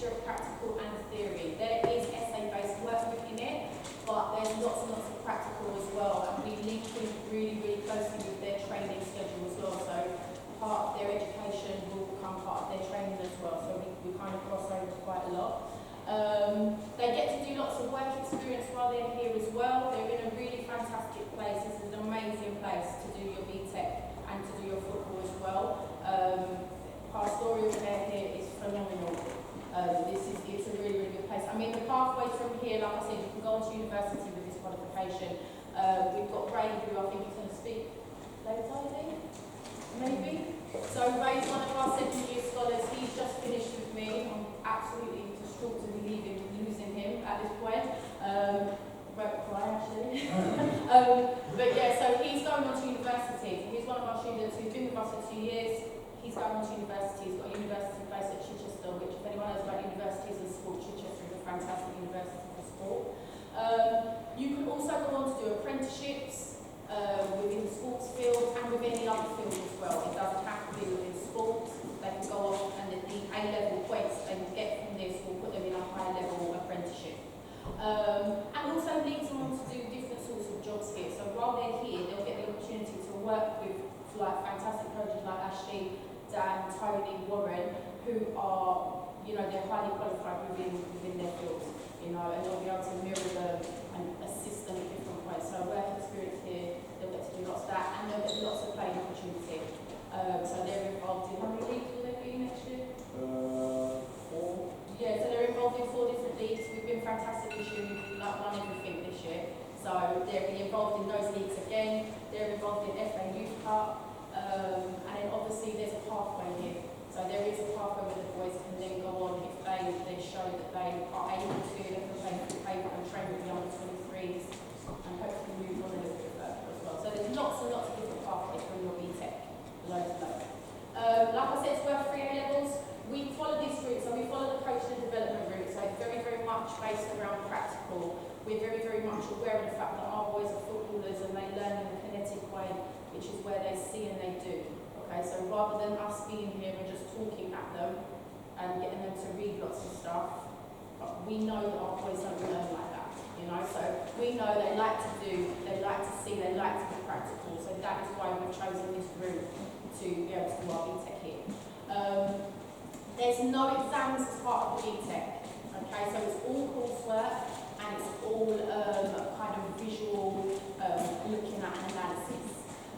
mixture of practical and theory. There is essay-based work within it, but there's lots and lots of practical as well, and we link in really, really closely with their training schedule as well. So part of their education will become part of their training as well, so we kind of cross over quite a lot. They get to do lots of work experience while they're here as well. They're in a really fantastic place. This is an amazing place to do your BTEC and to do your football as well. Pastoral care here is phenomenal. It's a really, really good place. I mean, the pathway from here, like I said, you can go on to university with this qualification. We've got Ray, who I think is going to speak later, I think, maybe. So Ray's one of our second year scholars. He's just finished with me. I'm absolutely distraught to be losing him at this point. Won't cry actually. But yeah, so he's going on to university. He's one of our students who's been with us for 2 years. He's going on to university. He's got a university place at Chichester, which if anyone knows about universities and sport, Chichester is a fantastic university for sport. You can also go on to do apprenticeships within the sports field and with any other field as well. It doesn't have to be within sports. They can go off and the A-level points they can get from this will put them in a high-level apprenticeship. And also leads them on to do different sorts of jobs here. So while they're here, they'll get the opportunity to work with like fantastic coaches like Ashley, Dan, Tony, Warren, who are, they're highly qualified within their fields, and they'll be able to mirror them and assist them in different ways. So work experience here, they'll get to do lots of that, and they'll get lots of playing opportunity. So they're involved in, how many leagues will they be next year? 4. Yeah, so they're involved in 4 different leagues. We've been fantastic this year, we've won everything this year. So they'll be involved in those leagues again. They're involved in FA Youth Cup. And then obviously there's a pathway here. So there is a pathway where the boys can then go on if they show that they are able to, they can play through paper and train with the under 23s and hopefully move on a little bit further as well. So there's lots and lots of different pathways from your BTEC, loads and loads. Like I said, it's worth 3 A-levels. We follow this route, so we follow the coaching and development route, so it's very, very much based around practical. We're very, very much aware of the fact that our boys are footballers and they learn in a kinetic way, which is where they see and they do. Okay, so rather than us being here and just talking at them and getting them to read lots of stuff, we know that our boys don't learn like that, so we know they like to do, they like to see, they like to be practical, so that is why we've chosen this route to be able to do our BTEC here. There's no exams as part of the BTEC, okay, so it's all coursework and it's all kind of visual looking at analysis.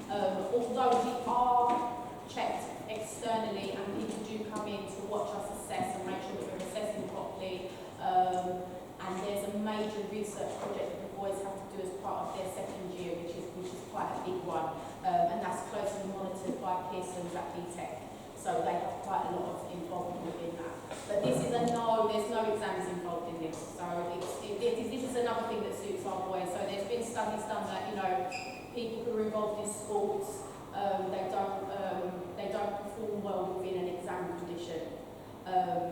Although we are checked externally and people do come in to watch us assess and make sure that we're assessing properly, and there's a major research project that the boys have to do as part of their second year, which is quite a big one, and that's closely monitored by Pearson's at BTEC, so they have quite a lot of involvement within that. But this is there's no exams involved in this, so this is another thing that suits our boys. So there's been studies done that people who are involved in sports, they don't perform well within an exam condition,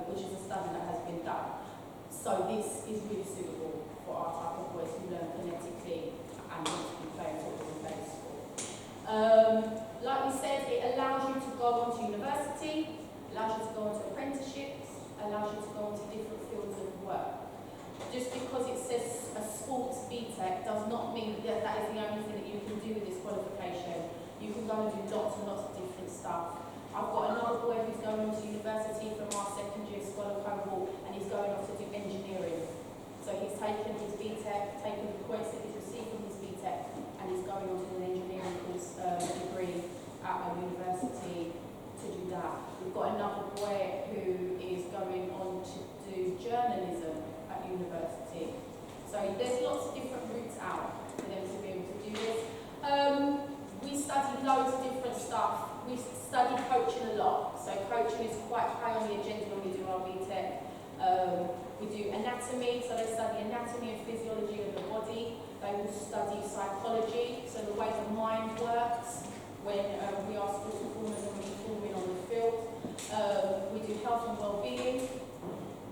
which is a study that has been done. So this is really suitable for our type of boys who learn phonetically and want to be playing football and playing sport. Like we said, it allows you to go on to university, allows you to go on to apprenticeships, allows you to go on to different fields of work. Just because it says a sports BTEC does not mean that that is the only thing that you can do with this qualification. You can go and do lots and lots of different stuff. I've got another boy who's going on to university from our second year scholar cohort, and he's going off to do engineering. So he's taken his BTEC, taken the points that he's received from his BTEC, and he's going on to do an engineering course degree at a university to do that. We've got another boy who is going on to do journalism at university. So there's lots of different routes out for them to be able to do this. We study loads of different stuff. We study coaching a lot. So coaching is quite high on the agenda when we do our BTEC. We do anatomy, so they study anatomy and physiology of the body. They will study psychology, so the way the mind works when we are sports performers and we're performing on the field. We do health and well-being.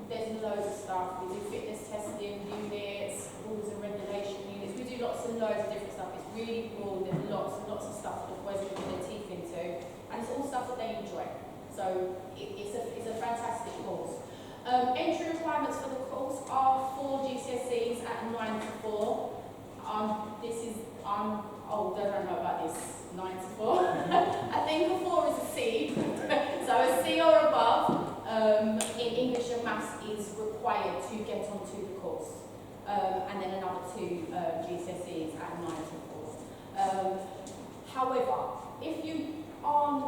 There's loads of stuff. We do fitness testing units, rules and regulation units. We do lots and loads of different stuff. It's really broad. There's lots and lots of stuff that the boys can get their teeth into, and it's all stuff that they enjoy. So it's a fantastic course. Entry at 9 to 4. I'm old, I don't know about this, 9 to 4. I think a 4 is a C, so a C or above in English and Maths is required to get onto the course. And then another 2 GCSEs at 9 to 4. However, if you aren't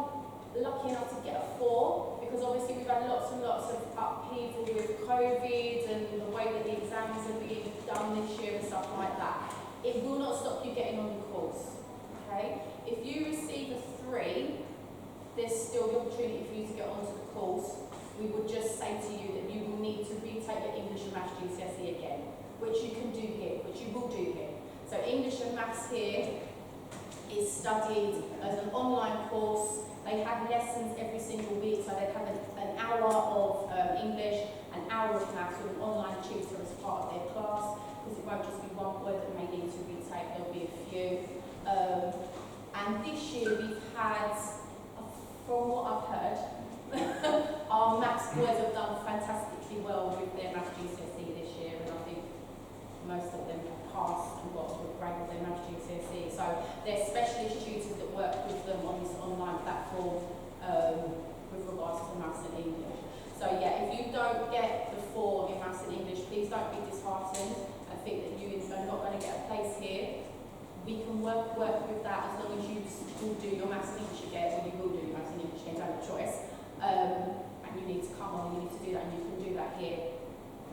lucky enough to get a 4, because obviously we've had lots and lots of upheaval with COVID and the way that the exams are being done this year and stuff like that, it will not stop you getting on the course, okay? If you receive a 3, there's still the opportunity for you to get onto the course. We would just say to you that you will need to retake your English and Maths GCSE again, which you can do here, which you will do here. So English and Maths here is studied as an online course. They have lessons every single week, so they have an hour of English, an hour of Maths with an online tutor as part of their class, because it won't just be one boy that may need to retake, there'll be a few. And this year we've had, from what I've heard, our Maths boys have done fantastically well with their Maths GCSE this year, and I think most of them have passed and got a good grade with their Maths GCSE. So they're specialist tutors that work with them on this online platform with regards to Maths and English. So yeah, if you don't get the 4 in Maths and English, please don't be disheartened and think that you are not going to get a place here. We can work with that as long as you will do your Maths and English again, or you will do your Maths and English again, don't have a choice. And you need to come on, you need to do that, and you can do that here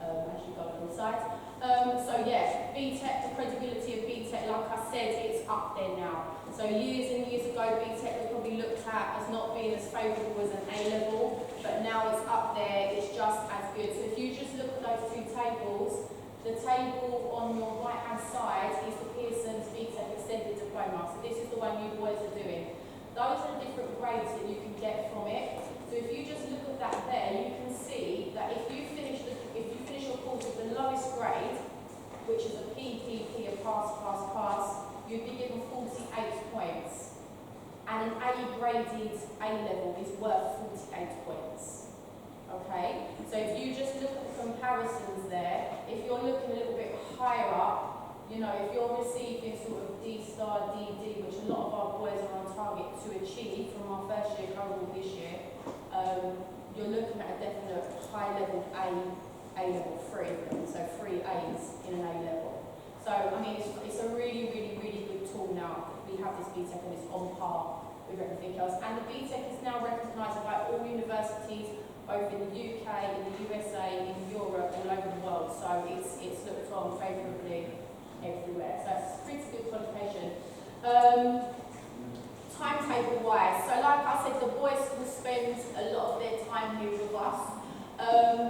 as you go alongside. So yeah, BTEC, the credibility of BTEC, like I said, it's up there now. So years and years ago, BTEC was probably looked at as not being as favourable as an A-level, but now it's up there, it's just as good. So if you just look at those 2 tables, the table on your right-hand side is the Pearson's BTEC Extended Diploma. So this is the one you boys are doing. Those are the different grades that you can get from it. So if you just look at that there, you can see that if you finish your course with the lowest grade, which is a PPP, a pass, you'd be given 48 points. And an A-graded A-level is worth 48 points. Okay? So if you just look at the comparisons there, if you're looking a little bit higher up, you know, if you're receiving sort of D star, DD, which a lot of our boys are on target to achieve from our first year cohort this year, you're looking at a definite high level A-level 3, so 3 A's in an A-level. So, I mean, it's a really, really, really good tool now. We have this BTEC and it's on par with everything else. And the BTEC is now recognised by all universities, both in the UK, in the USA, in Europe, all over the world. So it's looked on favourably everywhere. So it's a pretty good qualification. Timetable-wise, so like I said, the boys will spend a lot of their time here with us.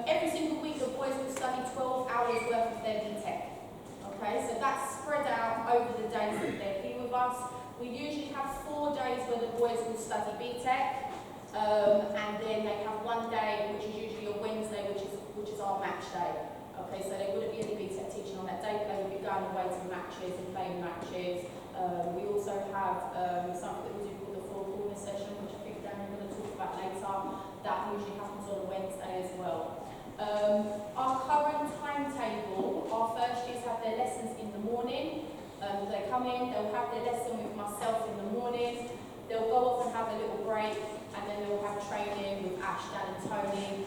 Every single week the boys will study 12 hours worth of their BTEC. Okay, so that's spread out over the days that they're here with us. We usually have 4 days where the boys will study BTEC, and then they have 1 day, which is usually a Wednesday, which is our match day. Okay, so there wouldn't be any BTEC teaching on that day. They would be going away to matches and playing matches. We also have something that we do called the Four Corner session, which I think Dan is going to talk about later. That usually happens on a Wednesday as well. Our current timetable, our first years have their lessons in the morning. They come in, they'll have their lesson with myself in the morning. They'll go off and have a little break, and then they'll have training with Ash, Dan and Tony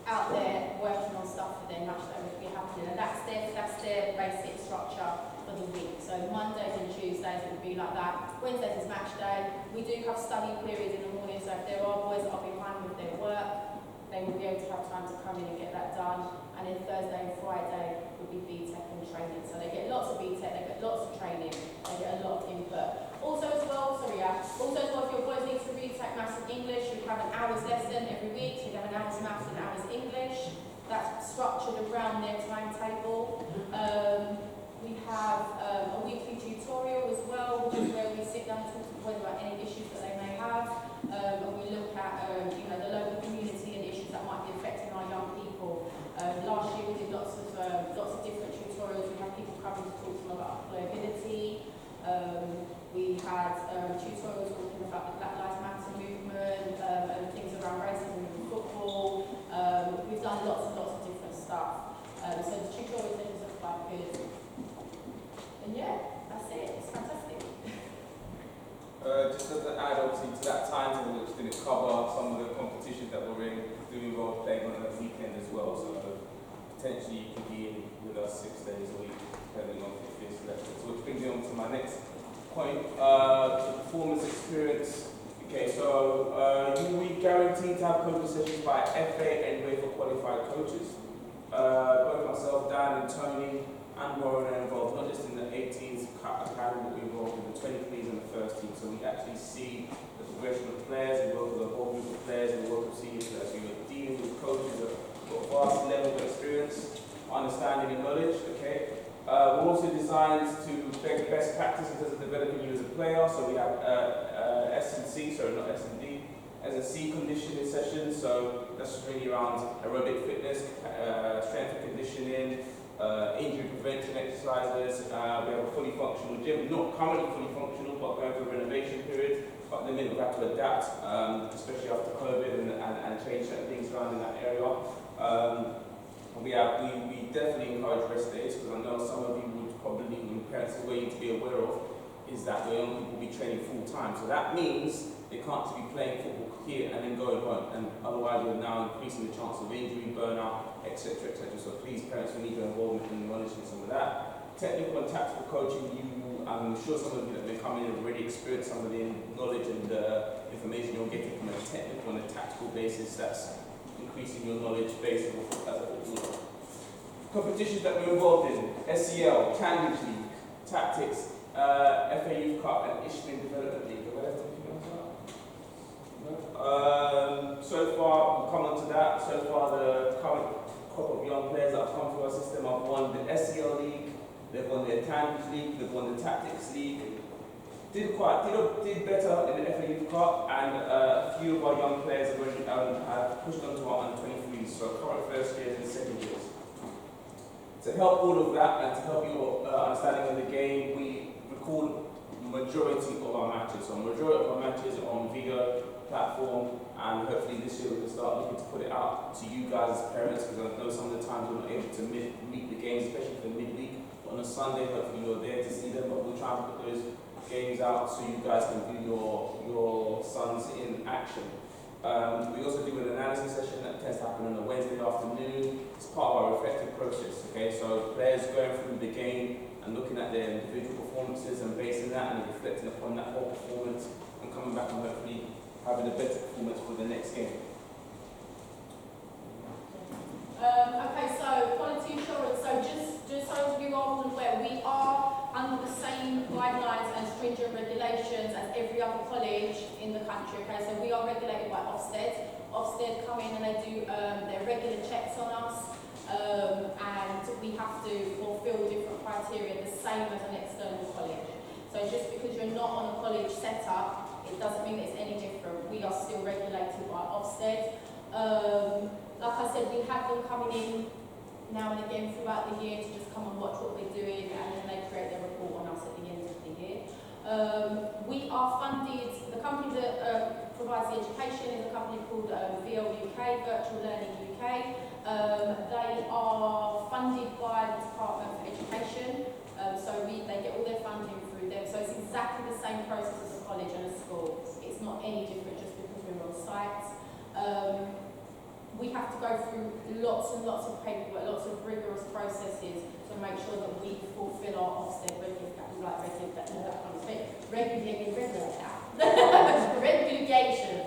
out there working on stuff for their match that will be happening. And that's their basic structure for the week. So Mondays and Tuesdays it will be like that. Wednesdays is match day. We do have study periods in the morning, so if there are boys that are behind with their work, they will be able to have time to come in and get that done. And then Thursday and Friday would be BTEC and training. So they get lots of BTEC, they get lots of training, they get a lot of input. Also as well, if your boys need to retake Maths and English, we have an hour's lesson every week. So we have an hour's Maths and an hour's English. That's structured around their timetable. We have a weekly tutorial as well, which is where we sit down and talk to the boys about any issues that they may have. And we look at the local community and issues that might be affecting our young people. Last year we did lots of different tutorials. We had people coming to talk to them about employability. We had tutorials talking about the Black Lives Matter movement and things around racism in football. We've done lots and lots of different stuff. So the tutorials point, the performance experience. Okay, so you will be guaranteed to have coaching sessions by FA and UEFA qualified coaches. Both myself, Dan and Tony and Warren are involved, not just in the 18s academy, but we're involved in the 23s and the first team. So we actually see the progression of players, we work with a whole group of players, we work with senior players. So you're dealing with coaches that have got a vast level of experience, understanding and knowledge, okay? We're also designed to beg best practice in terms of developing you as a player. So we have S&C, sorry, not S&D, as a C conditioning session. So that's just really around aerobic fitness, strength and conditioning, injury prevention exercises. We have a fully functional gym, not currently fully functional, but going through a renovation period. But in the minute we have to adapt, especially after COVID and change certain things around in that area. We definitely encourage rest days, because I know some of you would probably, parents are waiting to be aware of, is that the young people will be training full time. So that means they can't be playing football here and then going home, and otherwise you're now increasing the chance of injury, burnout, etc., etc. So please, parents, we need your involvement in monitoring some of that. Technical and tactical coaching, I'm sure some of you that have been coming in have already experienced some of the knowledge and information you're getting from a technical and a tactical basis. That's increasing your knowledge base as a footballer. Competitions that we're involved in: SEL, Cambridge League, Tactics, FA Youth Cup, and Ishmael Development League. Have I left anything else out? No. So far, we'll come on to that. So far, the current crop of young players that have come through our system have won the SEL League, they've won the Cambridge League, they've won the Tactics League. Did better in the FA Youth Cup, and a few of our young players have already have pushed on to our under-23s, so current first years and second years. To help all of that and to help your understanding of the game, we record majority of our matches. So majority of our matches are on video platform, and hopefully this year we can start looking to put it out to you guys as parents, because I know some of the times we're not able to meet the games, especially for midweek. But on a Sunday, hopefully you're there to see them, but we'll try and put those games out so you guys can view your sons in action. We also do an analysis session that tends to happen on a Wednesday afternoon. It's part of our reflective process, okay? So players going through the game and looking at their individual performances and basing that and reflecting upon that whole performance and coming back and hopefully having a better performance for the next game. Okay, so quality assurance. So just so you are all aware, we are under the same guidelines and stringent regulations as every other college in the country. Okay, so we are regulated by Ofsted. Ofsted come in and they do their regular checks on us, and we have to fulfil different criteria, the same as an external college. So just because you're not on a college setup, it doesn't mean it's any different. We are still regulated by Ofsted. Like I said, we have them coming in now and again throughout the year to just come and watch what we're doing, and then they create their report on us at the end of the year. We are funded, the company that provides the education is a company called VL UK, Virtual Learning UK. They are funded by the Department for Education, so they get all their funding through them. So it's exactly the same process as a college and a school. It's not any different just because we're on site. We have to go through lots and lots of paperwork, lots of rigorous processes to make sure that we fulfil our Ofsted regulation.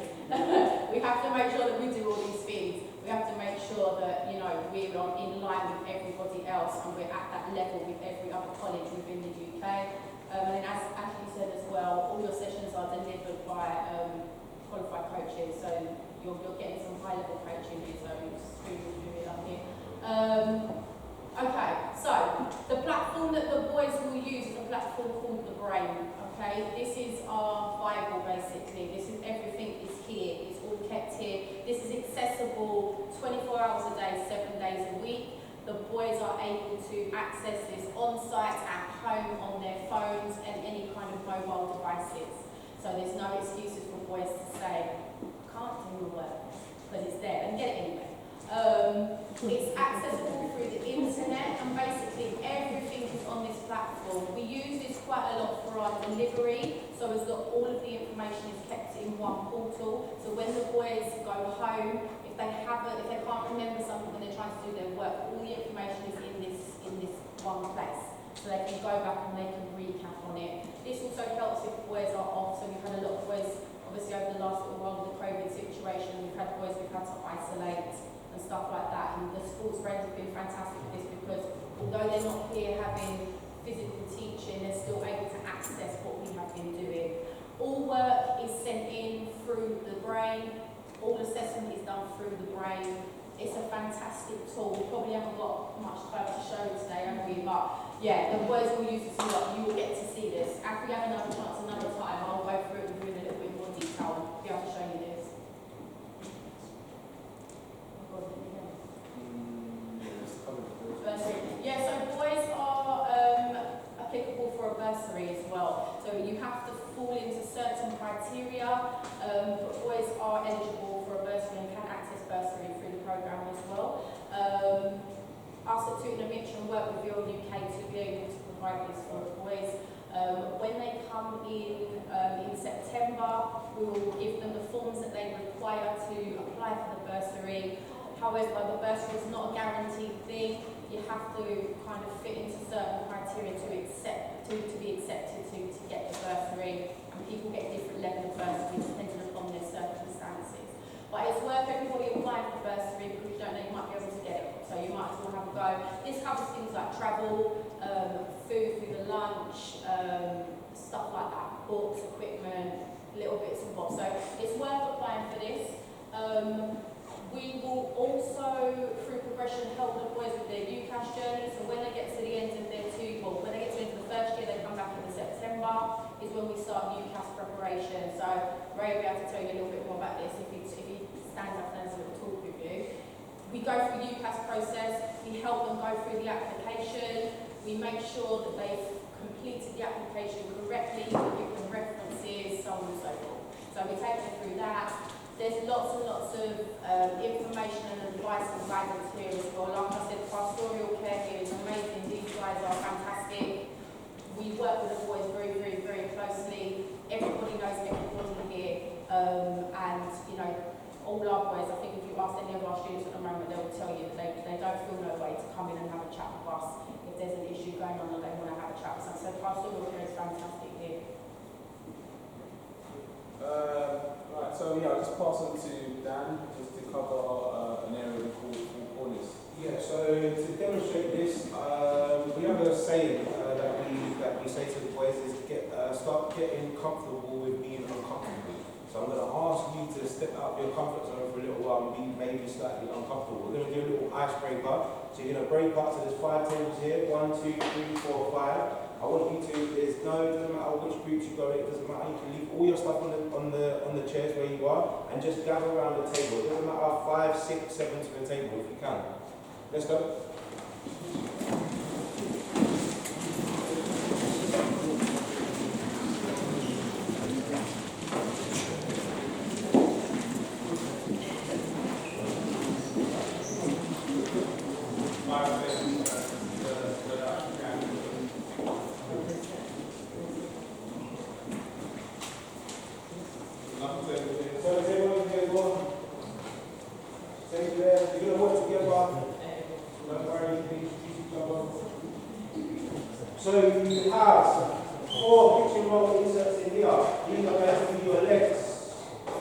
We have to make sure that we do all these things. We have to make sure that, you know, we're in line with everybody else and we're at that level with every other college within the UK. And then as Ashley said as well, all your sessions are delivered by qualified coaches, so you're getting some high-level coaching here, so it's really lucky. Okay, so the platform that the boys will use is a platform called The Brain. Okay, this is our Bible basically. This is everything is here. It's all kept here. This is accessible 24 hours a day, 7 days a week. The boys are able to access this on site, at home, on their phones, and any kind of mobile devices. So there's no excuses for boys to say, can't do the work, because it's there, and get it anyway. It's accessible through the internet, and basically everything is on this platform. We use this quite a lot for our delivery, so as that all of the information is kept in one portal. So when the boys go home, if they can't remember something when they're trying to do their work, all the information is in this one place. So they can go back and they can recap on it. This also helps if boys are off, so we've had a lot of boys, obviously over the last little while with the COVID situation, we've had boys we've had to isolate and stuff like that, and the sports friends have been fantastic with this because although they're not here having physical teaching, they're still able to access what we have been doing. All work is sent in through the brain, all assessment is done through the brain. It's a fantastic tool. We probably haven't got much time to show today, have we? But yeah, the boys will use this a lot. You will get to see this. If we have another chance another time, I'll go through it with you in a little bit more detail and be able to show you this. Bursary. Yeah, so boys are applicable for a bursary as well. So you have to fall into certain criteria, but boys are eligible for a bursary and can access bursary through the programme as well. Us at Tooting and Mitcham work with Your UK to be able to provide this for boys. When they come in September, we will give them the forms that they require to apply for the bursary. However, the bursary is not a guaranteed thing. You have to kind of fit into certain criteria to be accepted to get the bursary, and people get different level of bursary depending upon their circumstances. But it's worth everybody applying for bursary because you don't know you might be able to get it, so you might as well have a go. This covers things like travel, food through the lunch, stuff like that, books, equipment, little bits and bobs. So it's worth applying for this. We will also, through progression, help the boys with their UCAS journey. So when they get to the end of their when they get to the end of the first year, they come back in September, is when we start UCAS preparation. So Ray will be able to tell you a little bit more about this if he stands up and has a little talk with you. We go through the UCAS process, we help them go through the application, we make sure that they've completed the application correctly, we give them references, so on and so forth. So we take them through that. There's lots and lots of information and advice and guidance here as well. Like I said, pastoral care here is amazing. These guys are fantastic. We work with the boys very, very, very closely. Everybody knows everybody here. And, you know, all our boys, I think if you ask any of our students at the moment, they will tell you that they don't feel no way to come in and have a chat with us if there's an issue going on and they want to have a chat with us. So pastoral care is fantastic here. Right, so yeah, I'll just pass on to Dan just to cover an area we call corners. Yeah, so to demonstrate this, we have a saying that we say to the boys is start getting comfortable with being uncomfortable. So I'm going to ask you to step out of your comfort zone for a little while and be maybe slightly uncomfortable. We're going to do a little icebreaker. So you're going to break up. So there's 5 tables here. 1, 2, 3, 4, 5. I want you to, it doesn't matter which groups you go in, it doesn't matter, you can leave all your stuff on the chairs where you are and just gather around the table. It doesn't matter 5, 6, 7 to the table if you can. Let's go. So you have 4 kitchen roll inserts in here. These are going to be your legs.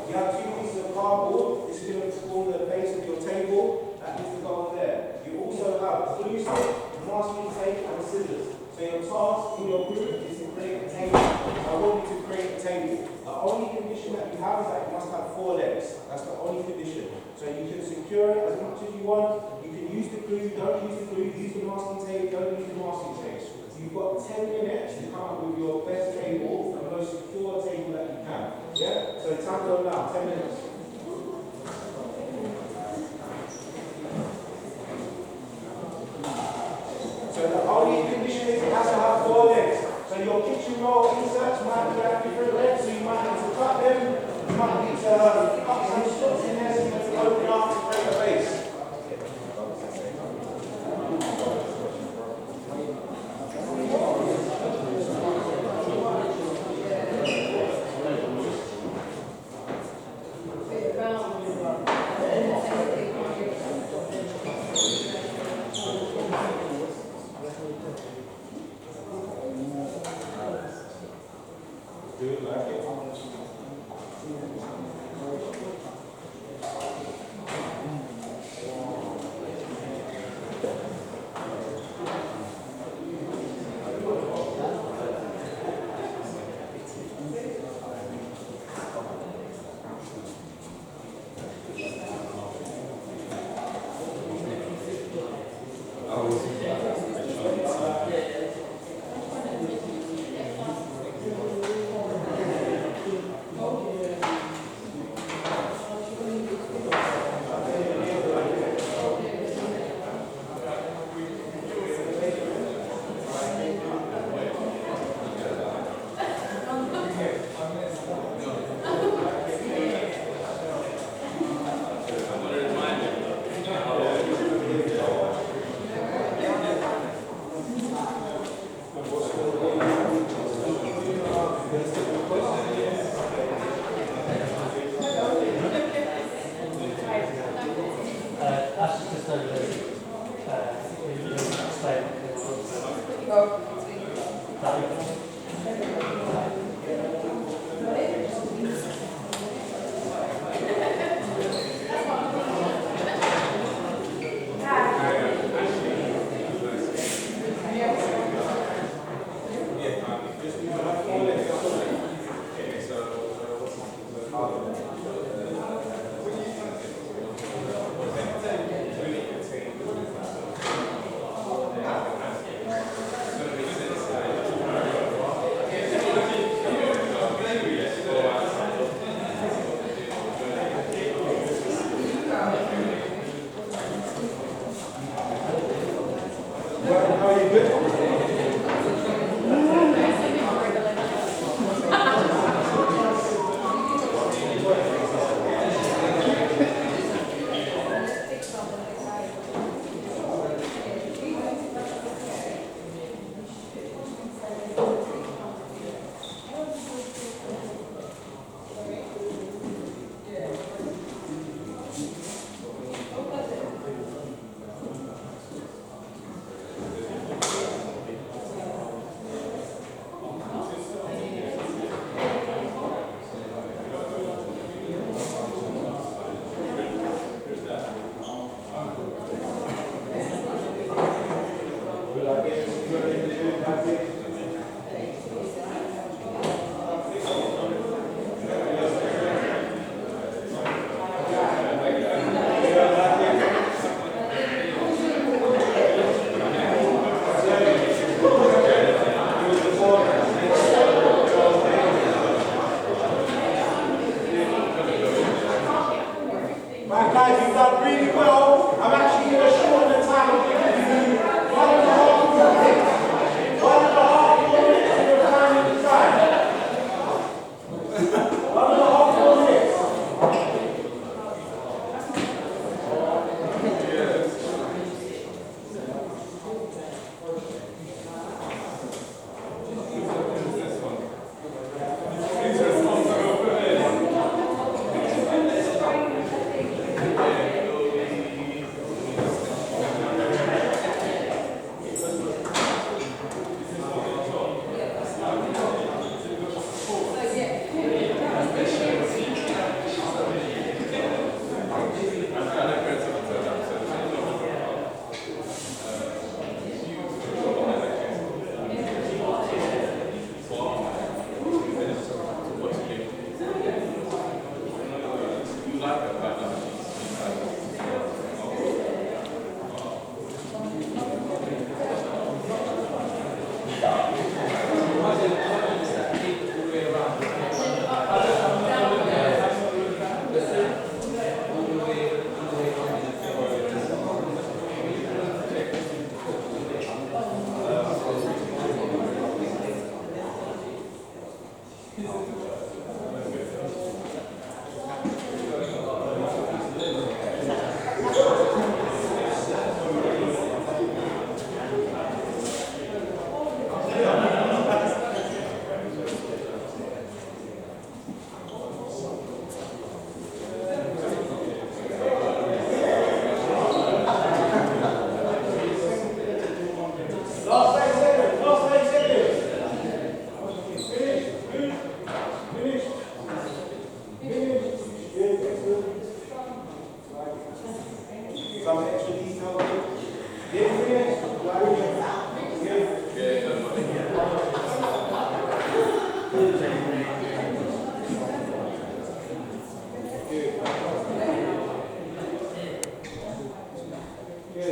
You have 2 pieces of cardboard. This is going to form the base of your table. That needs to go on there. You also have glue stick, masking tape, and scissors. So your task in your group is to create a table. I want you to create a table. The only condition that you have is that it must have 4 legs. That's the only condition. So you can secure it as much as you want. You can use the glue, don't use the glue, use the masking tape, don't use the masking tape. You've got 10 minutes to come up with your best table, the most secure table that you can. Yeah? So time goes now, 10 minutes. So the only condition is it has to have 4 legs. So your kitchen roll inserts might have different legs, so you might need to cut them. You might need to cut some slots in there so you can open up and create a base. Some extra detail here. Good.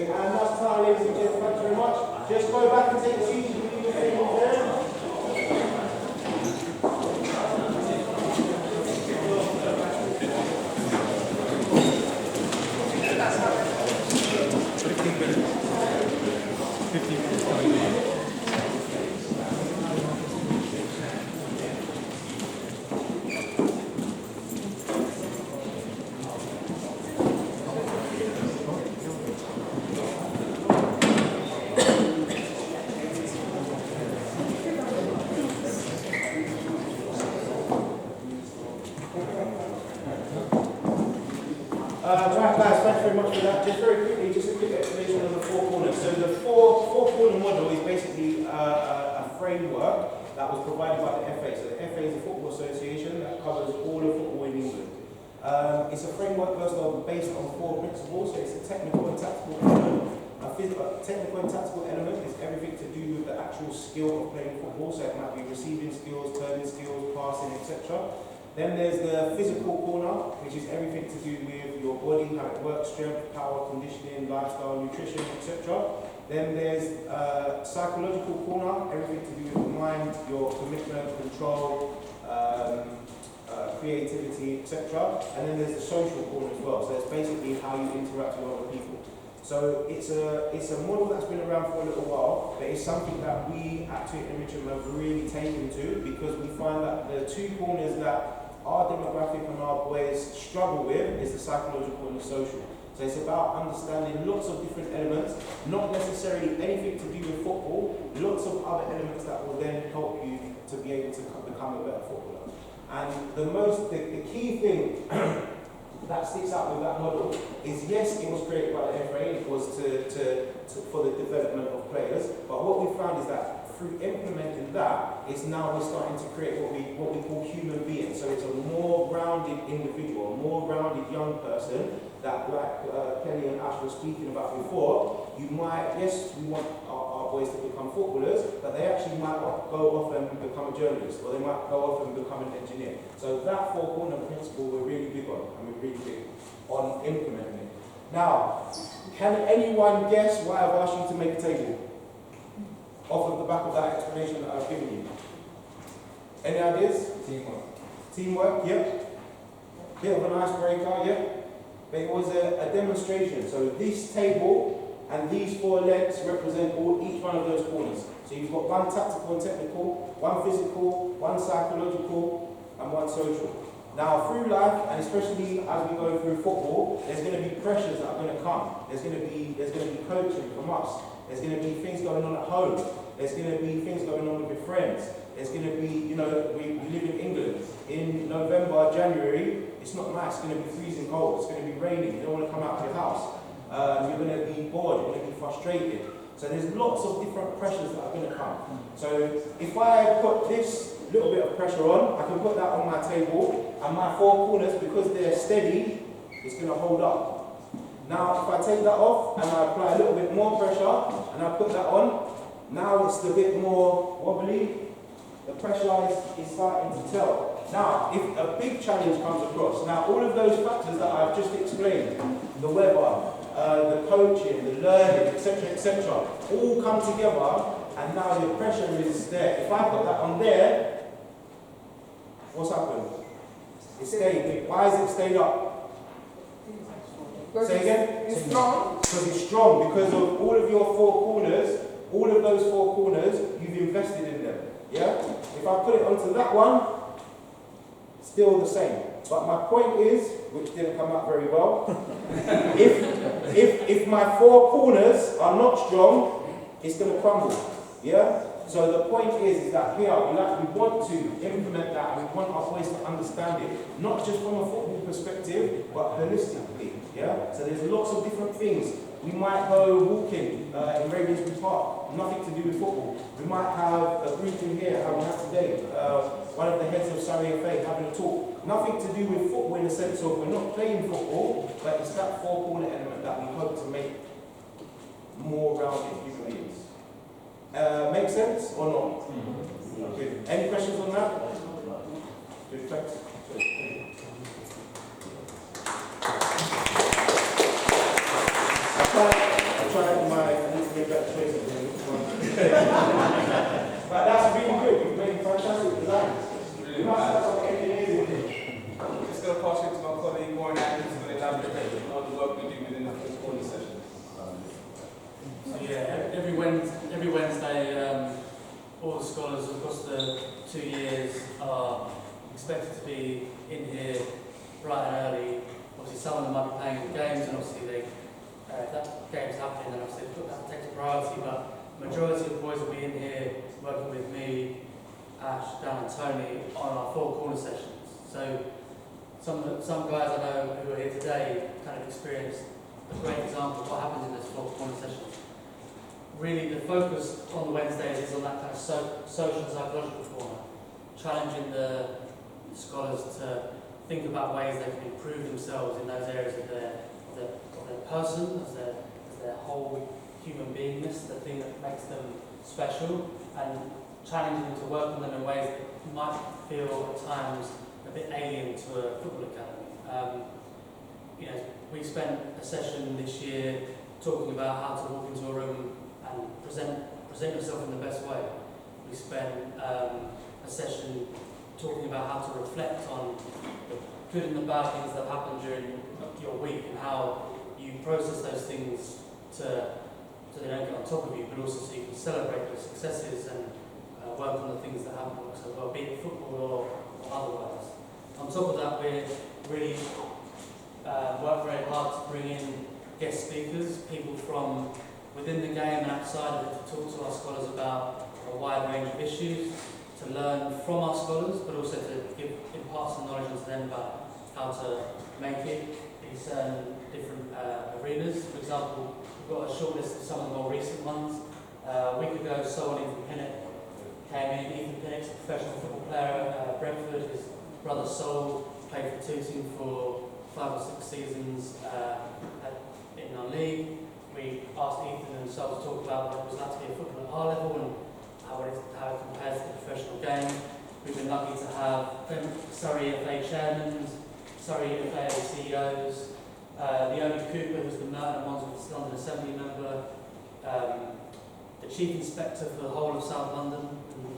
And that's time, ladies and gentlemen. Thank you very much. Just go back and take the seats. You leave your tables there. Right, guys, thanks very much for that. Just very quickly, just a quick explanation on the four corners. So the four-corner model is basically a framework that was provided by the FA. So the FA is a football association that covers all of football in England. It's a framework based on four principles. So it's a technical and tactical element. A technical and tactical element is everything to do with the actual skill of playing football. So it might be receiving skills, turning skills, passing, etc. Then there's the physical corner, which is everything to do with your body, how it works, strength, power, conditioning, lifestyle, nutrition, etc. Then there's psychological corner, everything to do with the mind, your commitment, control, creativity, etc. And then there's the social corner as well. So it's basically how you interact with other people. So it's a model that's been around for a little while, but it's something that we at Tooting and Mitcham have really taken to, because we find that the two corners that our demographic and our boys struggle with is the psychological and the social. So it's about understanding lots of different elements, not necessarily anything to do with football, lots of other elements that will then help you to be able to become a better footballer. And the key thing that sticks out with that model is, yes, it was created by the FA, it was for the development of players, but what we found is that through implementing that, now we're starting to create what we call human beings. So it's a more rounded individual, a more rounded young person that, like Kelly and Ash were speaking about before, you might, yes, we want our boys to become footballers, but they actually might go off and become a journalist, or they might go off and become an engineer. So that four-corner principle we're really big on, and we're really big on implementing it. Now, can anyone guess why I've asked you to make a table? Off of the back of that explanation that I've given you. Any ideas? Teamwork. Teamwork, yep. Bit of an icebreaker, yep. But it was a demonstration. So this table and these four legs represent each one of those corners. So you've got one tactical and technical, one physical, one psychological, and one social. Now, through life, and especially as we go through football, there's going to be pressures that are going to come. There's going to be coaching from us. There's going to be things going on at home. There's going to be things going on with your friends. There's going to be, we live in England. In November, January, it's not nice. It's going to be freezing cold. It's going to be raining. You don't want to come out of your house. You're going to be bored. You're going to be frustrated. So there's lots of different pressures that are going to come. So if I put this little bit of pressure on, I can put that on my table, and my four corners, because they're steady, it's going to hold up. Now, if I take that off and I apply a little bit more pressure and I put that on, now it's a bit more wobbly. The pressure is starting to tell. Now, if a big challenge comes across, now all of those factors that I've just explained, the weather, the coaching, the learning, etc., all come together, and now the pressure is there. If I put that on there, what's happened? It stayed. Why has it stayed up? Say again? It's strong. Because it's strong, because of all of your four corners, all of those four corners, you've invested in them. Yeah? If I put it onto that one, still the same. But my point is, which didn't come out very well, if my four corners are not strong, it's going to crumble. Yeah? So the point is that here, we want to implement that, and we want our boys to understand it, not just from a football perspective, but holistically. Yeah? So there's lots of different things. We might go walking in Ravensbury Park, nothing to do with football. We might have a briefing here, how we have today, one of the heads of Surrey FA having a talk. Nothing to do with football in the sense of we're not playing football, but it's that four-corner element that we hope to make more make sense or not? Okay. Any questions on that? Good, thanks. I tried my to make that choice again. But that's really good. You've made fantastic designs. You must have some engineers in here. I'm just going to pass you to my colleague, Warren Adams, who's going to elaborate on the work we do within the first corner session. So yeah, every Wednesday, all the scholars across the 2 years are expected to be in here bright and early. Obviously, some of them might be playing games, and obviously if that game's happening, then obviously that takes a priority. But the majority of the boys will be in here working with me, Ash, Dan, and Tony on our 4 corner sessions. So some guys I know who are here today kind of experienced a great example of what happens in those 4 corner sessions. Really, the focus on the Wednesdays is on that kind of social and psychological corner, challenging the scholars to think about ways they can improve themselves in those areas of their person, as their whole human beingness, the thing that makes them special, and challenging them to work on them in ways that might feel at times a bit alien to a football academy. We spent a session this year talking about how to walk into a room and present yourself in the best way. We spent a session talking about how to reflect on the good and the bad things that happen during your week and how you process those things so they don't get on top of you, but also so you can celebrate your successes and work on the things that haven't worked so well, be it football or otherwise. On top of that, we really work very hard to bring in guest speakers, people from within the game and outside of it, to talk to our scholars about a wide range of issues, to learn from our scholars, but also to impart some knowledge to them about how to make it in certain different arenas. For example, we've got a short list of some of the more recent ones. A week ago, someone, Ethan Pinnock, came in. Ethan Pinnock's a professional football player at Brentford. His brother Sol played for Tooting for 5 or 6 seasons in our league. We asked Ethan and Sol to talk about what it was like to be a footballer at our level and how it compares to the professional game. We've been lucky to have Surrey FA chairmen, Surrey FA CEOs, Leonie Cooper, who's the Merton Wandsworth London Assembly member, the Chief Inspector for the whole of South London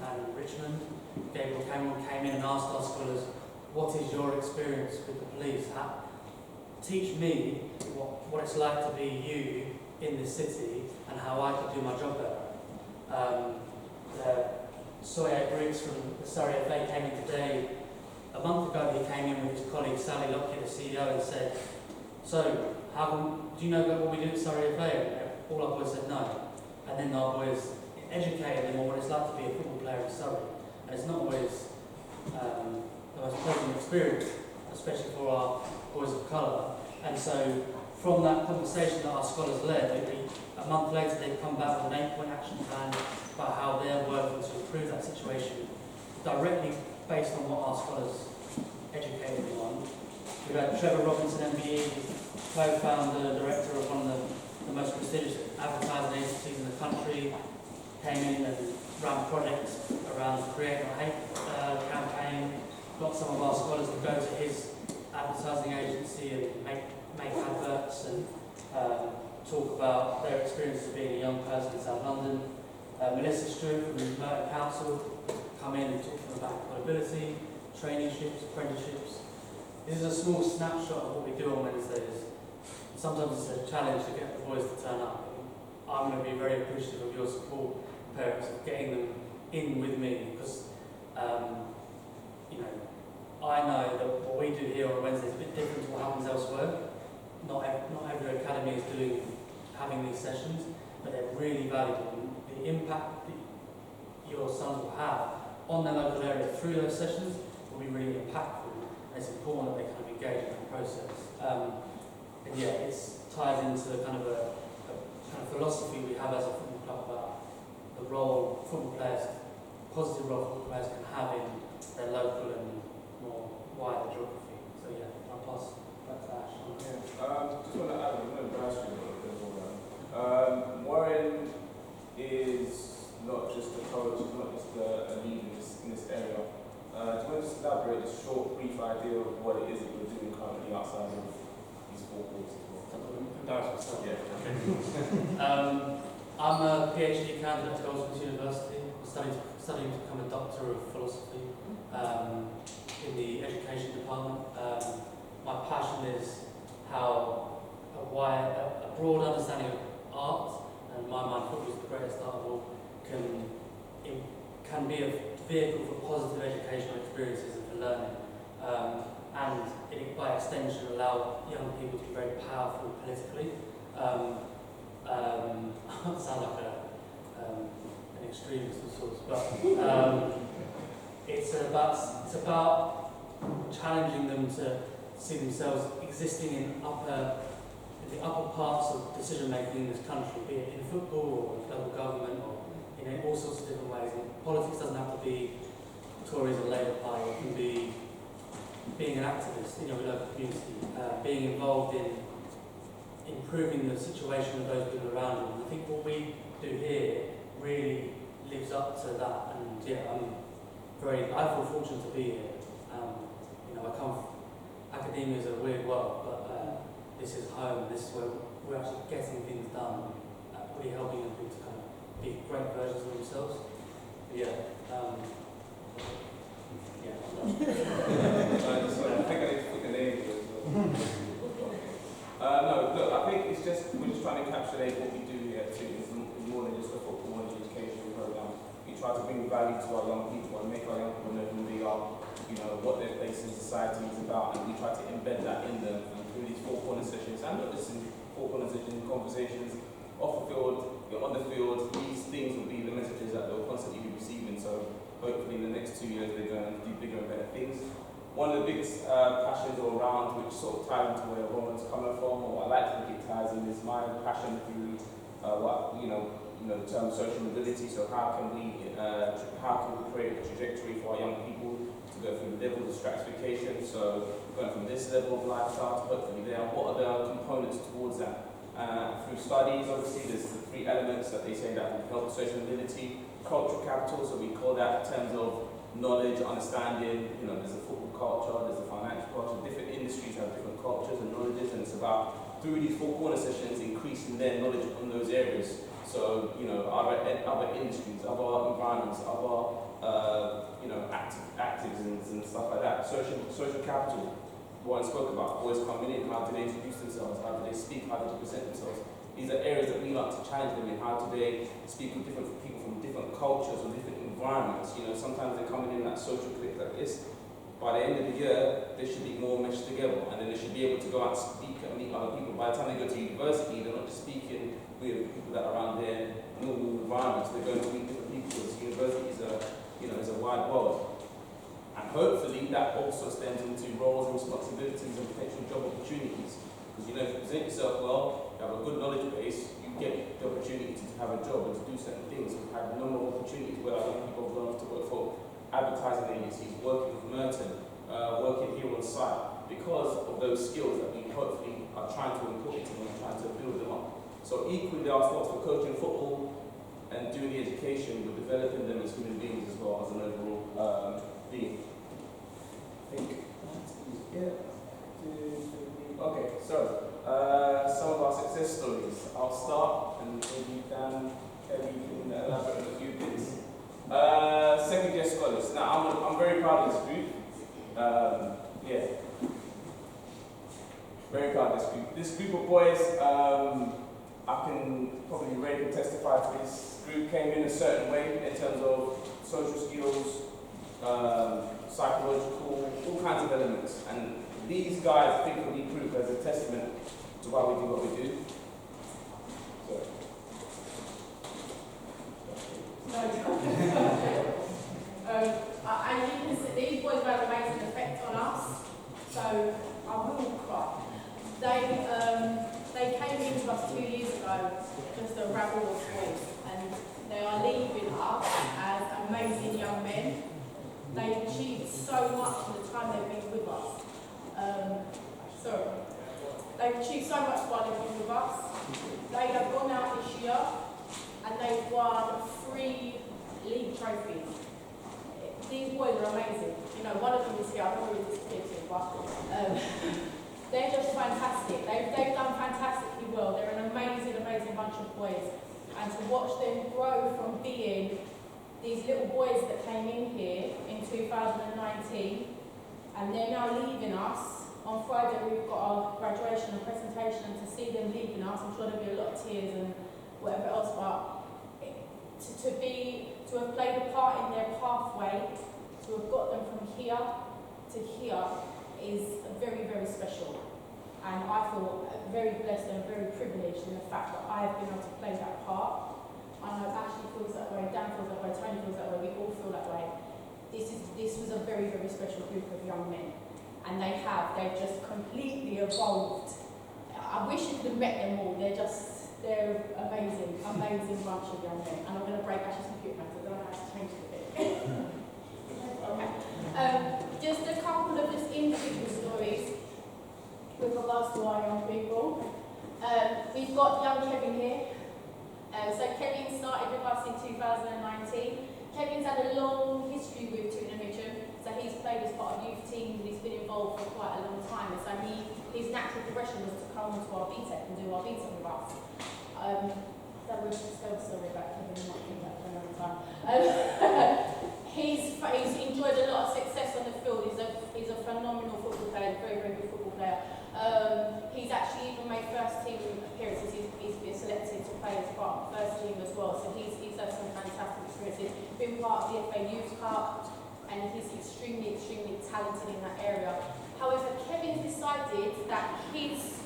and Richmond, Gabriel Cameron, came in and asked our scholars, what is your experience with the police? Teach me what it's like to be you in this city and how I could do my job better. Soye Briggs from the Surrey FA came in today. A month ago he came in with his colleague Sally Lockyer, the CEO, and said, so, do you know what we do at Surrey FA? And all our boys said no. And then our boys educated them on what it's like to be a football player in Surrey. And it's not always the most pleasant experience, especially for our boys of colour. And so, from that conversation that our scholars led, a month later they come back with an 8-point action plan about how they're working to improve that situation, directly based on what our scholars educated them on. We've had Trevor Robinson, MBE, co-founder, director of one of the most prestigious advertising agencies in the country, came in and ran projects around the Create No Hate campaign, got some of our scholars to go to his advertising agency and make adverts and talk about their experience of being a young person in South London. Melissa Stewart from Merton Council come in and talk to them about employability, traineeships, apprenticeships. This is a small snapshot of what we do on Wednesdays. Sometimes it's a challenge to get the boys to turn up. I'm going to be very appreciative of your support, parents, of getting them in with me because, I know that what we do here on Wednesday is a bit different to what happens elsewhere. Not every academy is having these sessions, but they're really valuable. The impact that your sons will have on their local area through those sessions will be really impactful. And it's important that they kind of engage in that process. It ties into kind of a kind of philosophy we have as a football club about the role football players, positive role football players can have in their local and more wider geography. So yeah, I'll pass back to Ash. Just want to add a little bit. Warren is not just a I'm a PhD candidate at Goldsmiths University. I'm studying to become a Doctor of Philosophy in the Education Department. My passion is how a broad understanding of art, and in my mind football is the greatest art of all, can be a vehicle for positive educational experiences and for learning. And it, by extension, allow young people to be very powerful politically. I sound like an extremist of sorts, but it's about challenging them to see themselves existing in the upper parts of decision making in this country, be it in football or in local government or in all sorts of different ways. And politics doesn't have to be Tories or Labour Party. It can be being an activist in your local community, being involved in improving the situation of those people around you. And I think what we do here really lives up to that. And yeah, I feel fortunate to be here. Academia is a weird world, but this is home. This is where we're actually getting things done, really helping them to kind of be great versions of themselves. But yeah. I think I need to put the name to it. No, look, I think it's just, we're just trying to encapsulate what we do here too. It's more than just a football and education program. We try to bring value to our young people and make our young people know who they are, what their place in society is about, and we try to embed that in them through these four corner sessions, and not just in four corner sessions, conversations off the field, on the field. These things will be the messages that they'll constantly be receiving. So hopefully in the next 2 years they're going to do bigger and better things. One of the biggest passions all around, which sort of ties into where Roman's coming from, or what I like to think it ties in, is my passion through the term social mobility. So how can we create a trajectory for our young people to go through the levels of stratification? So going from this level of lifestyle to hopefully there. What are the components towards that? Through studies, obviously, there's the three elements that they say that will help social mobility. Cultural capital, so we call that in terms of knowledge, understanding. There's a football culture, there's a financial culture. Different industries have different cultures and knowledges, and it's about, through these four corner sessions, increasing their knowledge on those areas. So, other industries, other environments, other activisms and stuff like that. Social capital, what I spoke about, always coming in, how do they introduce themselves, how do they speak, how do they present themselves. These are areas that we like to challenge them in. How do they speak with different people from different cultures or different environments? Sometimes they're coming in that social clique like this. By the end of the year, they should be more meshed together, and then they should be able to go out and speak and meet other people. By the time they go to university, they're not just speaking with people that are around their normal environments. They're going to meet different people. Because university is a wide world. And hopefully that also stems into roles and responsibilities and potential job opportunities. Because if you present yourself well, you have a good knowledge base, you get the opportunity to have a job and to do certain things. We've had a number of opportunities where young people have gone off to work for advertising agencies, working with Merton, working here on site, because of those skills that we hopefully are trying to import into them and trying to build them up. So equally our thoughts for coaching football and doing the education, we're developing them as human beings as well as an overall being. I think okay, so some of our success stories. I'll start and maybe Dan, Kelly, you can elaborate on a few things. Second year scholars. Now I'm very proud of this group. Very proud of this group. This group of boys, I can probably ready to testify to this group came in a certain way in terms of social skills, psychological, all kinds of elements. And these guys, I think, will be proof as a testament to why we do what we do. And you can see these boys have made an effect on us. So I will cry. They came in with us 2 years ago, just a rabble of boys, and they are leaving us as amazing young men. They've achieved so much in the time they've been with us. They've achieved so much while they've been with us. They have gone out this year and they've won 3 league trophies. These boys are amazing. One of them is here, I don't know who this kid is, but they're just fantastic. They've done fantastically well. They're an amazing, amazing bunch of boys. And to watch them grow from being these little boys that came in here in 2019, and they're now leaving us. On Friday we've got our graduation and presentation, and to see them leaving us, I'm sure there'll be a lot of tears and whatever else, but to have played a part in their pathway, to have got them from here to here is very, very special. And I feel very blessed and very privileged in the fact that I have been able to play that part. I know Ashley feels that way, Dan feels that way, Tony feels that way, we all feel that way. This was a very, very special group of young men. And they've just completely evolved. I wish you could have met them all. They're amazing, amazing bunch of young men. And I'm going to break Ashley's computer back, so I don't know how to change it a bit. Okay. Just a couple of just individual stories with regards to our young people. We've got young Kevin here. So Kevin started with us in 2019. Kevin's had a long history with Tooting and Mitcham. So he's played as part of youth teams and he's been involved for quite a long time. And so his natural progression was to come onto our BTEC and do our BTEC with us. That was so sorry about Kevin, I might think that for another time. He's enjoyed a lot of success on the field. He's a phenomenal football player, very, very good football player. He's actually even made first team appearances. He's been selected to play as part of the first team as well. So he's had some fantastic experiences. Been part of the FA Youth Cup, and he's extremely, extremely talented in that area. However, Kevin decided that his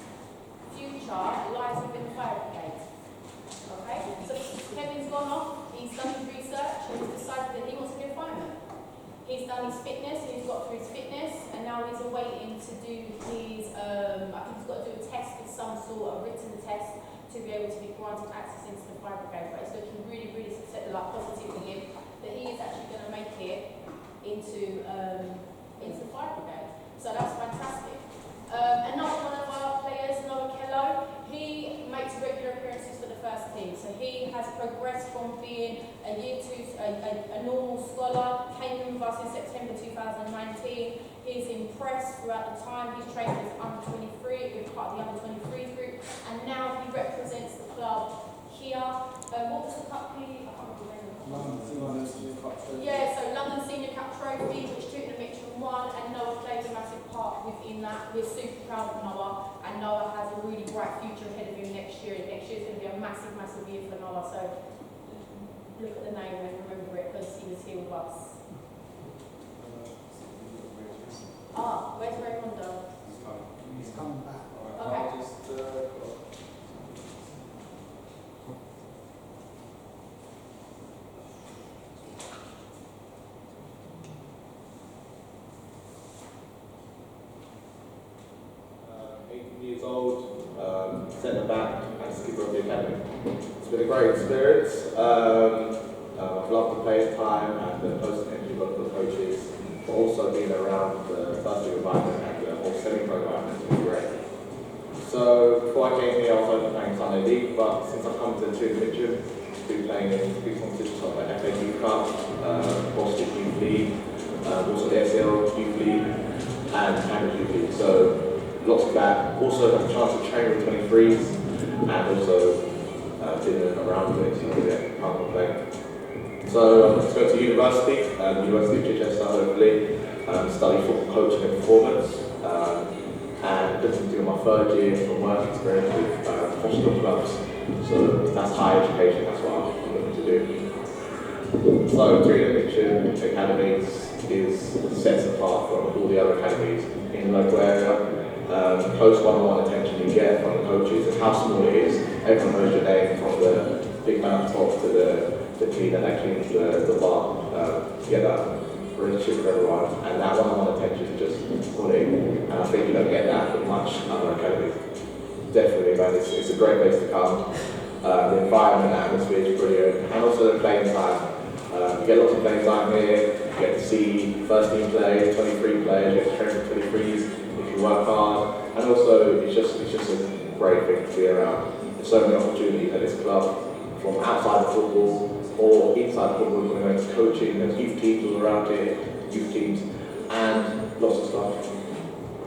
future lies within the fire brigade. Okay, so Kevin's gone off, he's done his research, and he's decided that he wants to be a fireman. He's done his fitness, and he's got through his fitness, and now he's awaiting to do his, I think he's got to do a test of some sort, a written test, to be able to be granted access into the fire brigade. But it's looking really, really positive for him that he is actually going to make it into the fire brigade. So that's fantastic. Another one of our players, Noah Kello, he makes regular appearances for the first team. So he has progressed from being a normal scholar, came in with us in September 2019. He's impressed throughout the time. He's trained with under 23, with part of the under 23 group, and now he represents the club here. What was the cup he? I can't remember. London Senior Cup Trophy. Yeah, so London Senior Cup Trophy, which Tooting and Mitcham won, and Noah played a massive part within that. We're super proud of Noah, and Noah has a really bright future ahead of him next year. Next year is going to be a massive, massive year for Noah, so look at the name and remember it because he was here with us. Where's Raymondo? He's coming back. Okay. Years old, centre back and skipper of the academy. It's been a great experience. I've loved the playing time and the post-entry work with the coaches, but also being around the first league environment and the whole semi-pro environment has been great. So before I came here, I was only playing Sunday League, but since I've come to Tooting and Mitcham, I've been playing in big competitions like the FA Youth Cup, Boston Youth League, also the SL Youth League, and Cambridge Youth League. So lots of that. Also had a chance to train with 23s and also been around with it, so yeah, can't complain. So I'm going to go to university, University of Chichester hopefully, study football coaching and performance, and looking to do my third year from work experience with professional clubs. So that's higher education, that's what I'm looking to do. So Tooting and Mitcham Academies sets apart from all the other academies in the local area. Close one-on-one attention you get from the coaches and how small it is. Everyone knows your name from the big man on top to the team that actually cleans the bar. You get that relationship with everyone, and that one-on-one attention is just quality. And I think you don't get that with much other academies. Definitely, man, it's a great place to come. The environment, the atmosphere is brilliant, and also the playing time. You get lots of playing time here. You get to see first team play, 23 players. You get to train with 23s. Work hard, and also it's just a great thing to be around. There's so many opportunities at this club, from outside of football or inside football. We're going to coaching. There's youth teams all around here, youth teams, and lots of stuff,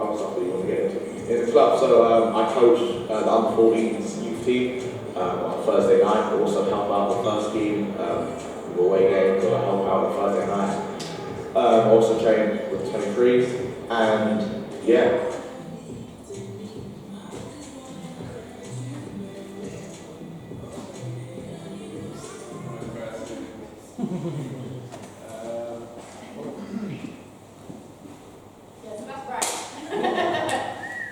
other stuff that you want to get into. in the club. So I coach the under 14s youth team on Thursday night. I also help out the first team with away games, or I help out on Thursday night. Also train with 23s, and yeah. Yeah, so that's Ray.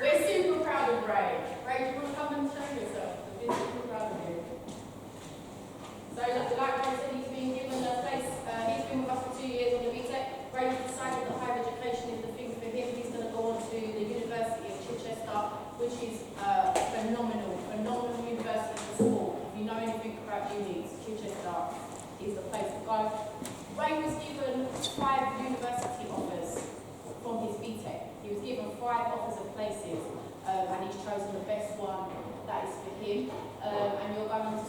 We're super proud of Ray. Ray, do you want to come and show yourself? We're super proud of you. So, like Ray said, he's been given a place. He's been with us for 2 years on the BTEC. Ray decided that higher education is the thing for him. He's going to go on to the University of Chichester, which is phenomenal university for sport. If you know anything about unis, Chichester is the place to go. Ray was given 5 university offers from his BTEC. He was given 5 offers of places, and he's chosen the best one that is for him. And you're going to